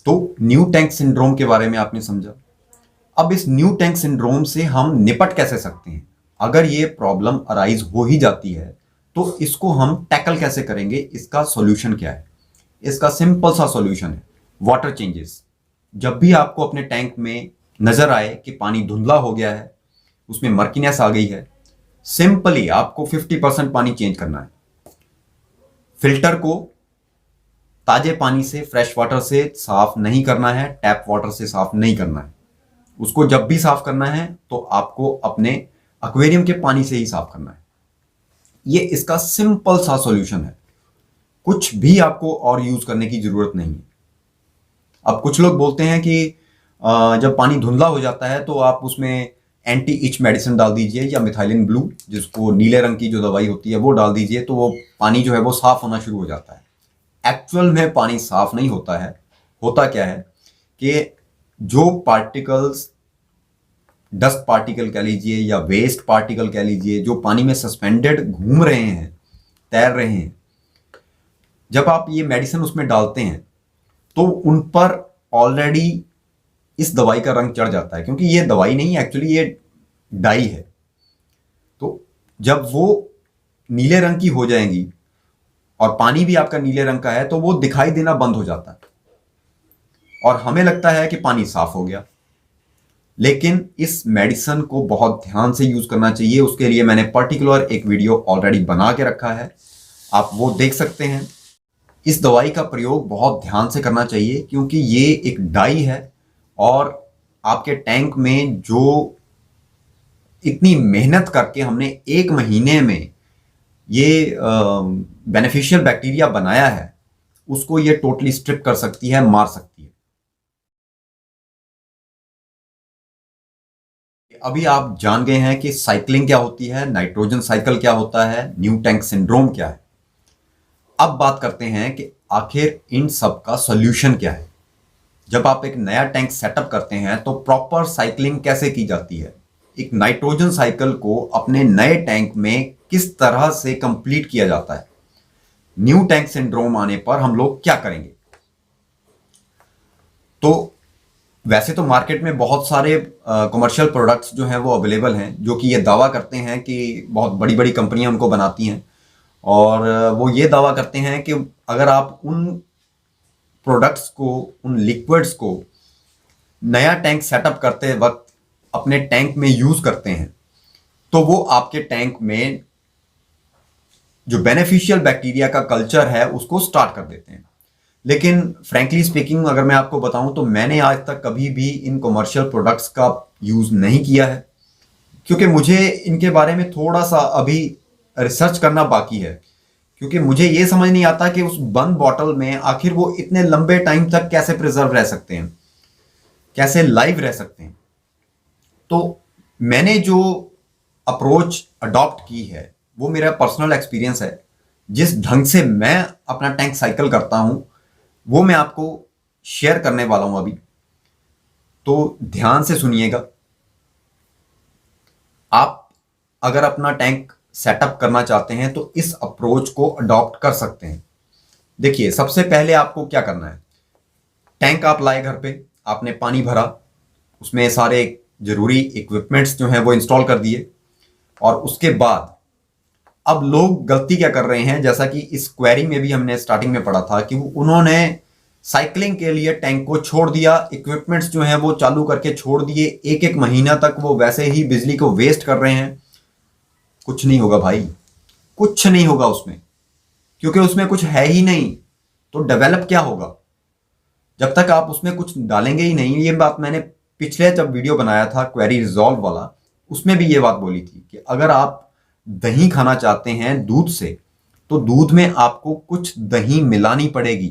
तो new tank syndrome के बारे में आपने समझा। अब इस न्यू टैंक सिंड्रोम से हम निपट कैसे सकते हैं? अगर ये प्रॉब्लम अराइज हो ही जाती है तो इसको हम टैकल कैसे करेंगे? इसका सॉल्यूशन क्या है? इसका सिंपल सा सॉल्यूशन है वाटर चेंजेस। जब भी आपको अपने टैंक में नजर आए कि पानी धुंधला हो गया है, उसमें मर्कीनेस आ गई है, सिंपली आपको 50% पानी चेंज करना है। फिल्टर को ताजे पानी से, फ्रेश वाटर से साफ नहीं करना है, टैप वाटर से साफ नहीं करना है। उसको जब भी साफ करना है तो आपको अपने एक्वेरियम के पानी से ही साफ करना है। ये इसका सिंपल सा सॉल्यूशन है, कुछ भी आपको और यूज करने की जरूरत नहीं है। अब कुछ लोग बोलते हैं कि जब पानी धुंधला हो जाता है तो आप उसमें एंटी इच मेडिसिन डाल दीजिए या मिथाइलिन ब्लू, जिसको नीले रंग की जो दवाई होती है वो डाल दीजिए, तो वो पानी जो है वो साफ होना शुरू हो जाता है। एक्चुअल में पानी साफ नहीं होता है। होता क्या है कि जो पार्टिकल्स, डस्ट पार्टिकल कह लीजिए या वेस्ट पार्टिकल कह लीजिए, जो पानी में सस्पेंडेड घूम रहे हैं, तैर रहे हैं, जब आप ये मेडिसिन उसमें डालते हैं तो उन पर ऑलरेडी इस दवाई का रंग चढ़ जाता है, क्योंकि ये दवाई नहीं, एक्चुअली ये डाई है। तो जब वो नीले रंग की हो जाएंगी और पानी भी आपका नीले रंग का है तो वो दिखाई देना बंद हो जाता है और हमें लगता है कि पानी साफ हो गया। लेकिन इस मेडिसिन को बहुत ध्यान से यूज करना चाहिए। उसके लिए मैंने पर्टिकुलर एक वीडियो ऑलरेडी बना के रखा है, आप वो देख सकते हैं। इस दवाई का प्रयोग बहुत ध्यान से करना चाहिए क्योंकि ये एक डाई है और आपके टैंक में जो इतनी मेहनत करके हमने एक महीने में ये बेनिफिशियल बैक्टीरिया बनाया है, उसको ये टोटली स्ट्रिप कर सकती है, मार सकती है। अभी आप जान गए हैं कि साइक्लिंग क्या होती है, नाइट्रोजन साइकिल क्या होता है, न्यू टैंक सिंड्रोम क्या है। अब बात करते हैं कि आखिर इन सब का सॉल्यूशन क्या है। जब आप एक नया टैंक सेटअप करते हैं तो प्रॉपर साइक्लिंग कैसे की जाती है, एक नाइट्रोजन साइकिल को अपने नए टैंक में किस तरह से कंप्लीट किया जाता है, न्यू टैंक सिंड्रोम आने पर हम लोग क्या करेंगे। तो वैसे तो मार्केट में बहुत सारे कमर्शियल प्रोडक्ट्स जो हैं वो अवेलेबल हैं, जो कि ये दावा करते हैं कि बहुत बड़ी बड़ी कंपनियां उनको बनाती हैं और वो ये दावा करते हैं कि अगर आप उन प्रोडक्ट्स को, उन लिक्विड्स को नया टैंक सेटअप करते वक्त अपने टैंक में यूज करते हैं तो वो आपके टैंक में जो बेनिफिशियल बैक्टीरिया का कल्चर है उसको स्टार्ट कर देते हैं। लेकिन फ्रैंकली स्पीकिंग अगर मैं आपको बताऊं तो मैंने आज तक कभी भी इन कमर्शियल प्रोडक्ट्स का यूज नहीं किया है, क्योंकि मुझे इनके बारे में थोड़ा सा अभी रिसर्च करना बाकी है। क्योंकि मुझे ये समझ नहीं आता कि उस बंद बॉटल में आखिर वो इतने लंबे टाइम तक कैसे प्रिजर्व रह सकते हैं, कैसे लाइव रह सकते हैं। तो मैंने जो अप्रोच अडॉप्ट की है वो मेरा पर्सनल एक्सपीरियंस है। जिस ढंग से मैं अपना टैंक साइकिल करता हूं वो मैं आपको शेयर करने वाला हूं अभी, तो ध्यान से सुनिएगा। आप अगर अपना टैंक सेटअप करना चाहते हैं तो इस अप्रोच को अडॉप्ट कर सकते हैं। देखिए, सबसे पहले आपको क्या करना है, टैंक आप लाए घर पे, आपने पानी भरा, उसमें सारे जरूरी इक्विपमेंट्स जो हैं वो इंस्टॉल कर दिए और उसके बाद अब लोग गलती क्या कर रहे हैं, जैसा कि इस क्वेरी में भी हमने स्टार्टिंग में पढ़ा था कि उन्होंने साइकिलिंग के लिए टैंक को छोड़ दिया, इक्विपमेंट्स जो हैं वो चालू करके छोड़ दिए, एक एक महीना तक वो वैसे ही बिजली को वेस्ट कर रहे हैं। कुछ नहीं होगा भाई, कुछ नहीं होगा उसमें, क्योंकि उसमें कुछ है ही नहीं। तो डेवलप क्या होगा जब तक आप उसमें कुछ डालेंगे ही नहीं। ये बात मैंने पिछले जब वीडियो बनाया था क्वेरी रिजॉल्व वाला, उसमें भी ये बात बोली थी कि अगर आप दही खाना चाहते हैं दूध से तो दूध में आपको कुछ दही मिलानी पड़ेगी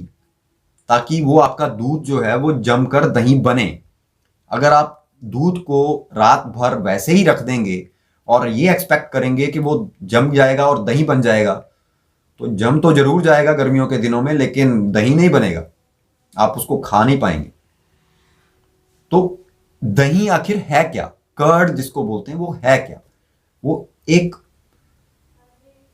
ताकि वो आपका दूध जो है वो जमकर दही बने। अगर आप दूध को रात भर वैसे ही रख देंगे और ये एक्सपेक्ट करेंगे कि वो जम जाएगा और दही बन जाएगा, तो जम तो जरूर जाएगा गर्मियों के दिनों में, लेकिन दही नहीं बनेगा, आप उसको खा नहीं पाएंगे। तो दही आखिर है क्या, कर्ड जिसको बोलते हैं, वो है क्या? वो एक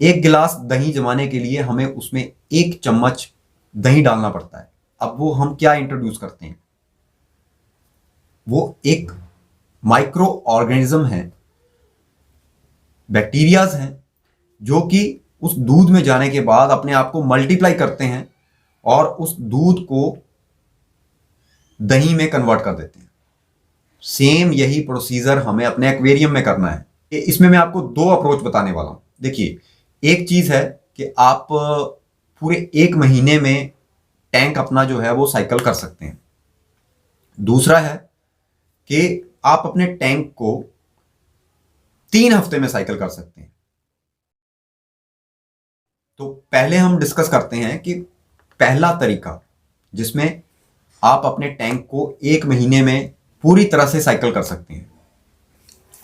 गिलास दही जमाने के लिए हमें उसमें 1 चम्मच दही डालना पड़ता है। अब वो हम क्या इंट्रोड्यूस करते हैं, वो एक माइक्रो ऑर्गेनिज्म है, बैक्टीरियाज हैं, जो कि उस दूध में जाने के बाद अपने आप को मल्टीप्लाई करते हैं और उस दूध को दही में कन्वर्ट कर देते हैं। सेम यही प्रोसीजर हमें अपने एक्वेरियम में करना है। इसमें मैं आपको दो अप्रोच बताने वाला हूं। देखिए, एक चीज है कि आप पूरे 1 महीने में टैंक अपना जो है वो साइकिल कर सकते हैं। दूसरा है कि आप अपने टैंक को 3 हफ्ते में साइकिल कर सकते हैं। तो पहले हम डिस्कस करते हैं कि पहला तरीका जिसमें आप अपने टैंक को 1 महीने में पूरी तरह से साइकिल कर सकते हैं।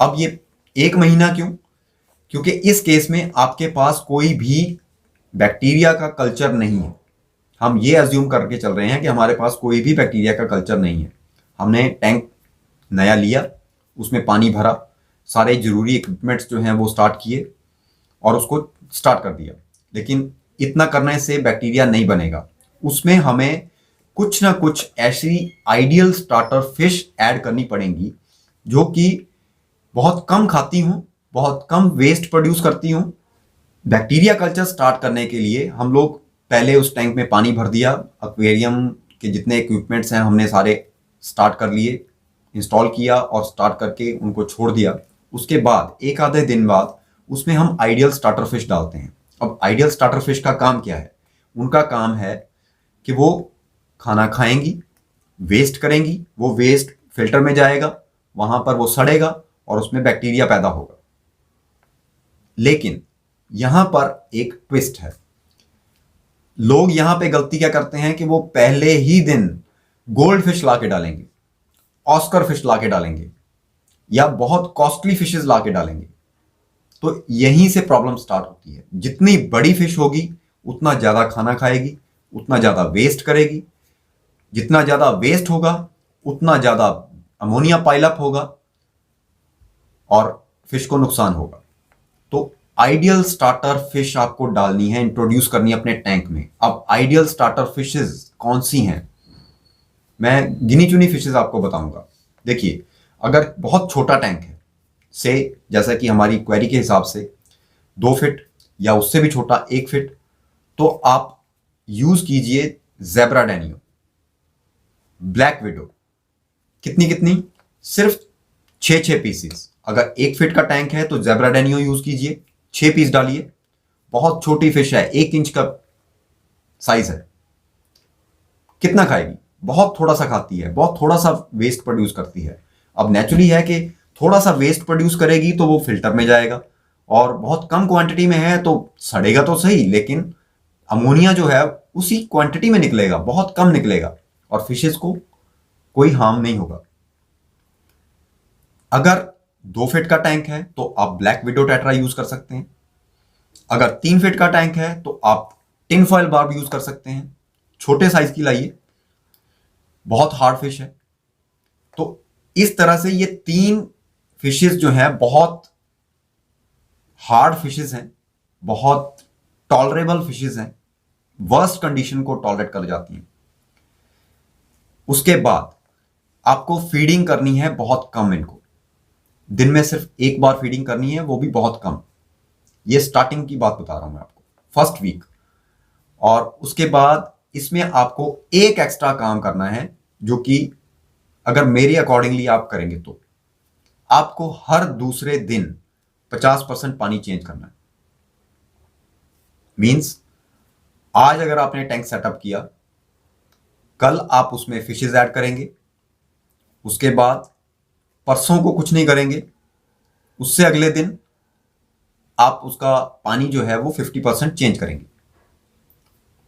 अब ये 1 महीना क्यों? क्योंकि इस केस में आपके पास कोई भी बैक्टीरिया का कल्चर नहीं है। हम ये अज्यूम करके चल रहे हैं कि हमारे पास कोई भी बैक्टीरिया का कल्चर नहीं है। हमने टैंक नया लिया, उसमें पानी भरा, सारे जरूरी इक्विपमेंट्स जो हैं वो स्टार्ट किए और उसको स्टार्ट कर दिया। लेकिन इतना करने से बैक्टीरिया नहीं बनेगा। उसमें हमें कुछ ना कुछ ऐसी आइडियल स्टार्टर फिश ऐड करनी पड़ेंगी जो कि बहुत कम खाती हूं, बहुत कम वेस्ट प्रोड्यूस करती हूं। बैक्टीरिया कल्चर स्टार्ट करने के लिए हम लोग पहले उस टैंक में पानी भर दिया, एक्वेरियम के जितने इक्विपमेंट्स हैं हमने सारे स्टार्ट कर लिए, इंस्टॉल किया और स्टार्ट करके उनको छोड़ दिया। उसके बाद एक आधे दिन बाद उसमें हम आइडियल स्टार्टर फिश डालते हैं। अब आइडियल स्टार्टर फिश का काम क्या है? उनका काम है कि वो खाना खाएंगी, वेस्ट करेंगी, वो वेस्ट फिल्टर में जाएगा, वहां पर वो सड़ेगा और उसमें बैक्टीरिया पैदा होगा। लेकिन यहां पर एक ट्विस्ट है। लोग यहां पे गलती क्या करते हैं कि वो पहले ही दिन गोल्ड फिश ला के डालेंगे, ऑस्कर फिश ला के डालेंगे या बहुत कॉस्टली फिशेस ला के डालेंगे। तो यहीं से प्रॉब्लम स्टार्ट होती है। जितनी बड़ी फिश होगी उतना ज्यादा खाना खाएगी, उतना ज्यादा वेस्ट करेगी। जितना ज्यादा वेस्ट होगा उतना ज्यादा अमोनिया पाइलअप होगा और फिश को नुकसान होगा। तो आइडियल स्टार्टर फिश आपको डालनी है, इंट्रोड्यूस करनी है अपने टैंक में। अब आइडियल स्टार्टर फिशेस कौन सी हैं? मैं गिनी चुनी फिशेस आपको बताऊंगा। देखिए, अगर बहुत छोटा टैंक है, से जैसा कि हमारी क्वेरी के हिसाब से 2 फीट या उससे भी छोटा 1 फीट, तो आप यूज कीजिए ज़ेब्राडेनियो, ब्लैक विडो। कितनी कितनी? सिर्फ 6 पीसेस। अगर 1 फीट का टैंक है तो ज़ेब्राडेनियो यूज कीजिए, 6 पीस डालिए। बहुत छोटी फिश है, 1 इंच का साइज है। कितना खाएगी? बहुत थोड़ा सा खाती है, बहुत थोड़ा सा वेस्ट प्रोड्यूस करती है। अब नेचुरली है कि थोड़ा सा वेस्ट प्रोड्यूस करेगी तो वो फिल्टर में जाएगा, और बहुत कम क्वांटिटी में है तो सड़ेगा तो सही, लेकिन अमोनिया जो है उसी क्वांटिटी में निकलेगा, बहुत कम निकलेगा और फिशेस को कोई हार्म नहीं होगा। अगर 2 फीट का टैंक है तो आप ब्लैक विडो टेट्रा यूज कर सकते हैं। अगर 3 फीट का टैंक है तो आप टिन फॉयल बार्ब यूज कर सकते हैं। छोटे साइज की लाइए, बहुत हार्ड फिश है। तो इस तरह से ये 3 फिशेस जो हैं बहुत हार्ड फिशेस हैं, बहुत टॉलरेबल फिशेस हैं, वर्स्ट कंडीशन को टॉलरेट कर जाती हैं। उसके बाद आपको फीडिंग करनी है बहुत कम। इनको दिन में सिर्फ 1 बार फीडिंग करनी है, वो भी बहुत कम। ये स्टार्टिंग की बात बता रहा हूं मैं आपको, फर्स्ट वीक। और उसके बाद इसमें आपको एक एक्स्ट्रा काम करना है, जो कि अगर मेरे अकॉर्डिंगली आप करेंगे तो आपको हर दूसरे दिन 50% पानी चेंज करना है। मींस आज अगर आपने टैंक सेटअप किया, कल आप उसमें फिशेस ऐड करेंगे, उसके बाद परसों को कुछ नहीं करेंगे, उससे अगले दिन आप उसका पानी जो है वो 50% चेंज करेंगे।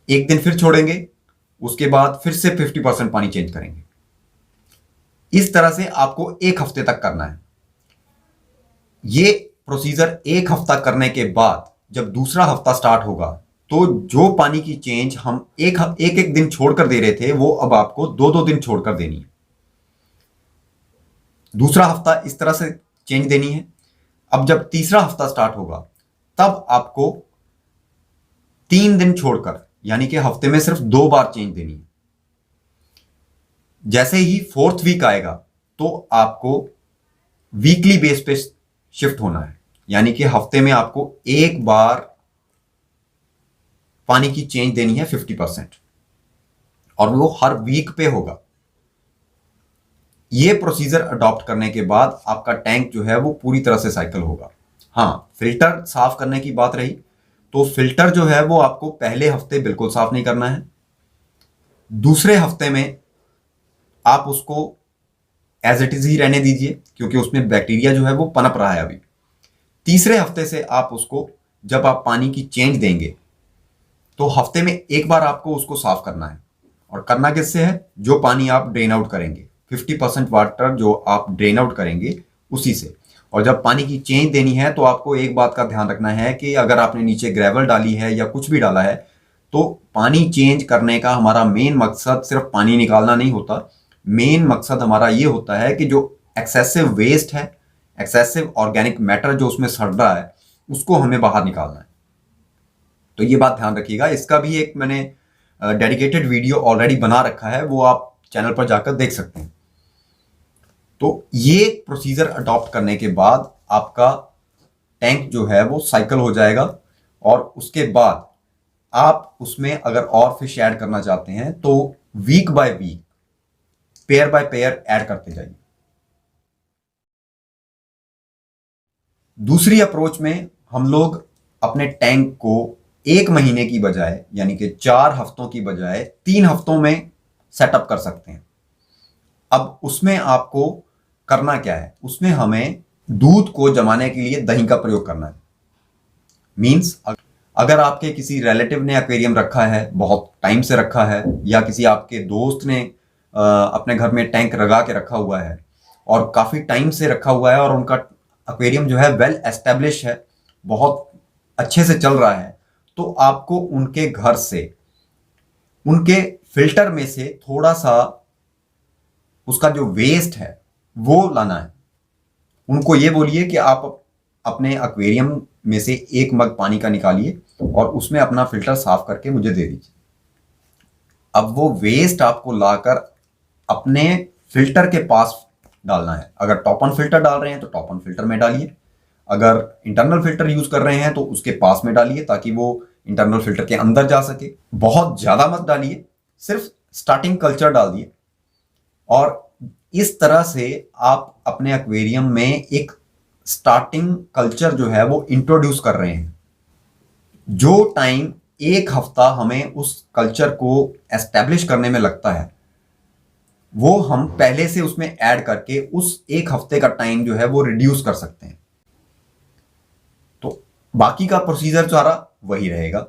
एक दिन फिर छोड़ेंगे, उसके बाद फिर से 50% पानी चेंज करेंगे। इस तरह से आपको 1 हफ्ते तक करना है। ये प्रोसीजर 1 हफ्ता करने के बाद जब दूसरा हफ्ता स्टार्ट होगा तो जो पानी की चेंज हम एक एक दिन छोड़कर दे रहे थे वो अब आपको 2-2 दिन छोड़कर देनी है। दूसरा हफ्ता इस तरह से चेंज देनी है। अब जब तीसरा हफ्ता स्टार्ट होगा तब आपको 3 दिन छोड़कर, यानी कि हफ्ते में सिर्फ 2 बार चेंज देनी है। जैसे ही फोर्थ वीक आएगा तो आपको वीकली बेस पे शिफ्ट होना है, यानी कि हफ्ते में आपको एक बार पानी की चेंज देनी है 50%, और वो हर वीक पे होगा। ये प्रोसीजर अडॉप्ट करने के बाद आपका टैंक जो है वो पूरी तरह से साइकिल होगा। हाँ, फिल्टर साफ करने की बात रही, तो फिल्टर जो है वो आपको पहले हफ्ते बिल्कुल साफ नहीं करना है। दूसरे हफ्ते में आप उसको एज इट इज ही रहने दीजिए, क्योंकि उसमें बैक्टीरिया जो है वो पनप रहा है अभी। तीसरे हफ्ते से आप उसको, जब आप पानी की चेंज देंगे तो हफ्ते में एक बार आपको उसको साफ करना है। और करना किससे है? जो पानी आप ड्रेन आउट करेंगे, 50% वाटर जो आप ड्रेन आउट करेंगे उसी से। और जब पानी की चेंज देनी है तो आपको एक बात का ध्यान रखना है कि अगर आपने नीचे ग्रेवल डाली है या कुछ भी डाला है, तो पानी चेंज करने का हमारा मेन मकसद सिर्फ पानी निकालना नहीं होता। मेन मकसद हमारा ये होता है कि जो एक्सेसिव वेस्ट है, एक्सेसिव ऑर्गेनिक मैटर जो उसमें सड़ रहा है, उसको हमें बाहर निकालना है। तो ये बात ध्यान रखिएगा। इसका भी एक मैंने डेडिकेटेड वीडियो ऑलरेडी बना रखा है, वो आप चैनल पर जाकर देख सकते हैं। तो ये प्रोसीजर अडॉप्ट करने के बाद आपका टैंक जो है वो साइकिल हो जाएगा, और उसके बाद आप उसमें अगर और फिश ऐड करना चाहते हैं तो week by week, pair by pair add करते जाइए। दूसरी अप्रोच में हम लोग अपने टैंक को 1 महीने की बजाय, यानी कि 4 हफ्तों की बजाय 3 हफ्तों में सेटअप कर सकते हैं। अब उसमें आपको करना क्या है? उसमें हमें दूध को जमाने के लिए दही का प्रयोग करना है। मींस अगर आपके किसी रिलेटिव ने एक्वेरियम रखा है, बहुत टाइम से रखा है, या किसी आपके दोस्त ने अपने घर में टैंक लगा के रखा हुआ है और काफ़ी टाइम से रखा हुआ है, और उनका एक्वेरियम जो है वेल एस्टेब्लिश है, बहुत अच्छे से चल रहा है, तो आपको उनके घर से, उनके फिल्टर में से थोड़ा सा उसका जो वेस्ट है वो लाना है। उनको ये बोलिए कि आप अपने एक्वेरियम में से 1 मग पानी का निकालिए और उसमें अपना फिल्टर साफ करके मुझे दे दीजिए। अब वो वेस्ट आपको लाकर अपने फिल्टर के पास डालना है। अगर टॉप ऑन फिल्टर डाल रहे हैं तो टॉप ऑन फिल्टर में डालिए, अगर इंटरनल फिल्टर यूज कर रहे हैं तो उसके पास में डालिए, ताकि वो इंटरनल फिल्टर के अंदर जा सके। बहुत ज्यादा मत डालिए, सिर्फ स्टार्टिंग कल्चर डाल दिए। और इस तरह से आप अपने एक्वेरियम में एक स्टार्टिंग कल्चर जो है वो इंट्रोड्यूस कर रहे हैं। जो टाइम 1 हफ्ता हमें उस कल्चर को एस्टेब्लिश करने में लगता है, वो हम पहले से उसमें ऐड करके उस 1 हफ्ते का टाइम जो है वो रिड्यूस कर सकते हैं। तो बाकी का प्रोसीजर सारा वही रहेगा,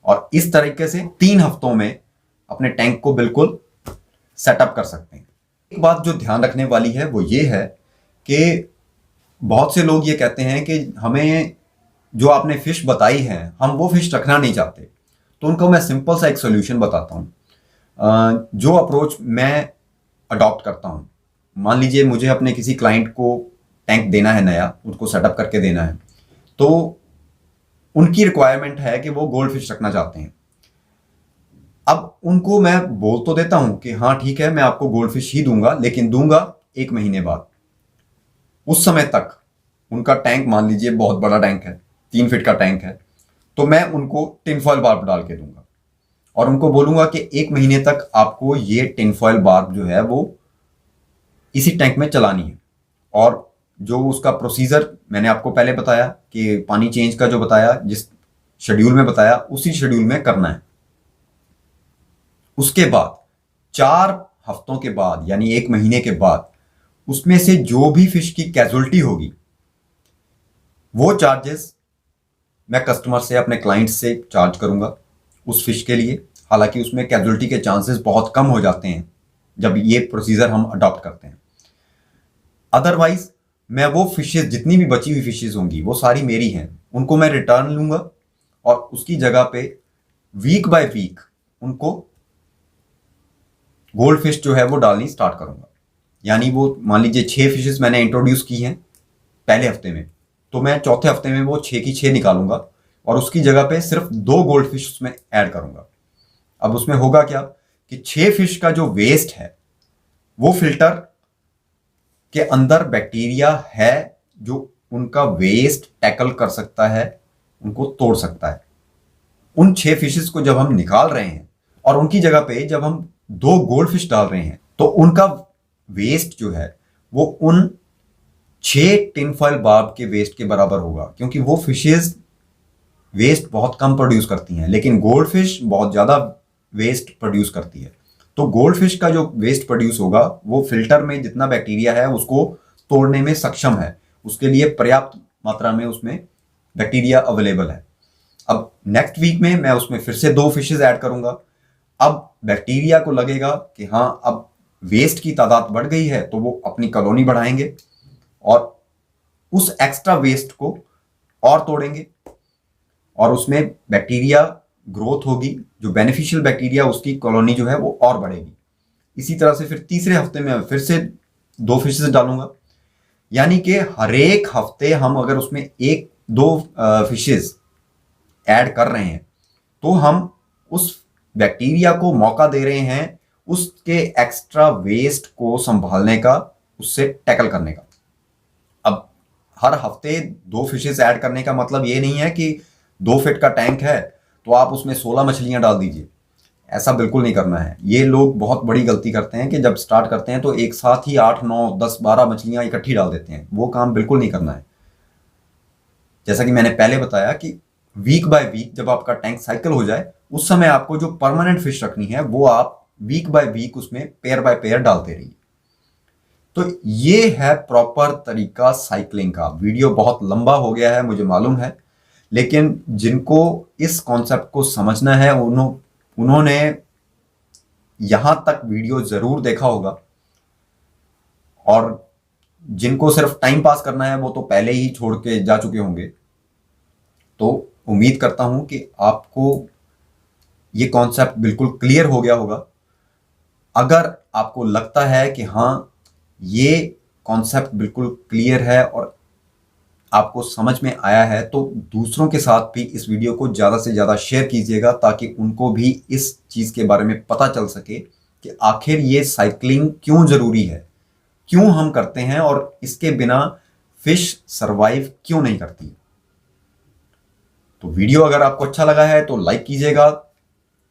और इस तरीके से 3 हफ्तों में अपने टैंक को बिल्कुल सेटअप कर सकते हैं। एक बात जो ध्यान रखने वाली है वो ये है कि बहुत से लोग ये कहते हैं कि हमें जो आपने फिश बताई है हम वो फिश रखना नहीं चाहते। तो उनको मैं सिंपल सा एक सोल्यूशन बताता हूँ। जो अप्रोच मैं अडॉप्ट करता हूँ, मान लीजिए मुझे अपने किसी क्लाइंट को टैंक देना है नया, उसको सेटअप करके देना है, तो उनकी रिक्वायरमेंट है कि वो गोल्ड फिश रखना चाहते हैं। अब उनको मैं बोल तो देता हूं कि हाँ ठीक है, मैं आपको गोल्ड फिश ही दूंगा, लेकिन दूंगा 1 महीने बाद। उस समय तक उनका टैंक, मान लीजिए बहुत बड़ा टैंक है, 3 फीट का टैंक है, तो मैं उनको टिनफॉयल बार्ब डाल के दूंगा और उनको बोलूंगा कि 1 महीने तक आपको ये टिनफॉयल बार्ब जो है वो इसी टैंक में चलानी है। और जो उसका प्रोसीजर मैंने आपको पहले बताया कि पानी चेंज का जो बताया, जिस शेड्यूल में बताया, उसी शेड्यूल में करना है। उसके बाद 4 हफ्तों के बाद, यानी 1 महीने के बाद, उसमें से जो भी फिश की कैजुअलिटी होगी वो चार्जेस मैं कस्टमर से, अपने क्लाइंट से चार्ज करूंगा उस फिश के लिए। हालांकि उसमें कैजुअलिटी के चांसेस बहुत कम हो जाते हैं जब ये प्रोसीजर हम अडॉप्ट करते हैं। अदरवाइज मैं वो फिशेज, जितनी भी बची हुई फिशेज होंगी वो सारी मेरी हैं, उनको मैं रिटर्न लूंगा और उसकी जगह पे वीक बाय वीक उनको गोल्ड फिश जो है वो डालनी स्टार्ट करूंगा। यानी वो मान लीजिए 6 फिशेज मैंने इंट्रोड्यूस की हैं पहले हफ्ते में, तो मैं चौथे हफ्ते में वो 6 की 6 निकालूंगा और उसकी जगह पे सिर्फ 2 गोल्ड फिश उसमें ऐड करूंगा। अब उसमें होगा क्या कि 6 फिश का जो वेस्ट है वो फिल्टर के अंदर बैक्टीरिया है जो उनका वेस्ट टैकल कर सकता है, उनको तोड़ सकता है। उन 6 फिशेस को जब हम निकाल रहे हैं और उनकी जगह पे जब हम 2 गोल्ड फिश डाल रहे हैं तो उनका वेस्ट जो है वो उन 6 टिन फॉइल बार्ब के वेस्ट के बराबर होगा, क्योंकि वो फिशेस वेस्ट बहुत कम प्रोड्यूस करती हैं, लेकिन गोल्ड फिश बहुत ज़्यादा वेस्ट प्रोड्यूस करती है। तो गोल्ड फिश का जो वेस्ट प्रोड्यूस होगा वो फिल्टर में जितना बैक्टीरिया है उसको तोड़ने में सक्षम है, उसके लिए पर्याप्त मात्रा में उसमें बैक्टीरिया अवेलेबल है। अब नेक्स्ट वीक में मैं उसमें फिर से 2 फिशेज ऐड करूंगा। अब बैक्टीरिया को लगेगा कि हाँ अब वेस्ट की तादाद बढ़ गई है, तो वो अपनी कॉलोनी बढ़ाएंगे और उस एक्स्ट्रा वेस्ट को और तोड़ेंगे और उसमें बैक्टीरिया ग्रोथ होगी, जो बेनिफिशियल बैक्टीरिया उसकी कॉलोनी जो है वो और बढ़ेगी। इसी तरह से फिर तीसरे हफ्ते में फिर से 2 फिशेज डालूंगा, यानी कि हर एक हफ्ते हम अगर उसमें 1-2 फिशेज ऐड कर रहे हैं तो हम उस बैक्टीरिया को मौका दे रहे हैं उसके एक्स्ट्रा वेस्ट को संभालने का, उससे टैकल करने का। अब हर हफ्ते 2 फिशेस ऐड करने का मतलब ये नहीं है कि 2 फीट का टैंक है तो आप उसमें 16 मछलियां डाल दीजिए, ऐसा बिल्कुल नहीं करना है। ये लोग बहुत बड़ी गलती करते हैं कि जब स्टार्ट करते हैं तो एक साथ ही 8, 9, 10, 12 मछलियां इकट्ठी डाल देते हैं। वो काम बिल्कुल नहीं करना है। जैसा कि मैंने पहले बताया कि वीक बाय वीक जब आपका टैंक साइकिल हो जाए उस समय आपको जो परमानेंट फिश रखनी है वो आप वीक बाय वीक उसमें पेयर बाय पेयर डालते रहिए। तो ये है प्रॉपर तरीका साइकिलिंग का। वीडियो बहुत लंबा हो गया है मुझे मालूम है, लेकिन जिनको इस कॉन्सेप्ट को समझना है उन्होंने यहां तक वीडियो जरूर देखा होगा, और जिनको सिर्फ टाइम पास करना है वो तो पहले ही छोड़ के जा चुके होंगे। तो उम्मीद करता हूं कि आपको ये कॉन्सेप्ट बिल्कुल क्लियर हो गया होगा। अगर आपको लगता है कि हाँ ये कॉन्सेप्ट बिल्कुल क्लियर है और आपको समझ में आया है, तो दूसरों के साथ भी इस वीडियो को ज़्यादा से ज़्यादा शेयर कीजिएगा ताकि उनको भी इस चीज़ के बारे में पता चल सके कि आखिर ये साइकिलिंग क्यों ज़रूरी है, क्यों हम करते हैं और इसके बिना फिश सरवाइव क्यों नहीं करती। तो वीडियो अगर आपको अच्छा लगा है तो लाइक कीजिएगा,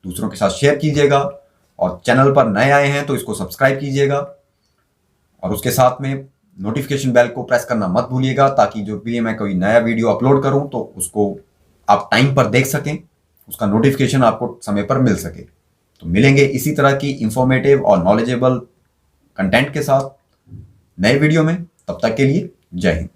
दूसरों के साथ शेयर कीजिएगा, और चैनल पर नए आए हैं तो इसको सब्सक्राइब कीजिएगा और उसके साथ में नोटिफिकेशन बेल को प्रेस करना मत भूलिएगा ताकि जो भी मैं कोई नया वीडियो अपलोड करूं तो उसको आप टाइम पर देख सकें, उसका नोटिफिकेशन आपको समय पर मिल सके। तो मिलेंगे इसी तरह की इंफॉर्मेटिव और नॉलेजेबल कंटेंट के साथ नए वीडियो में। तब तक के लिए जय हिंद।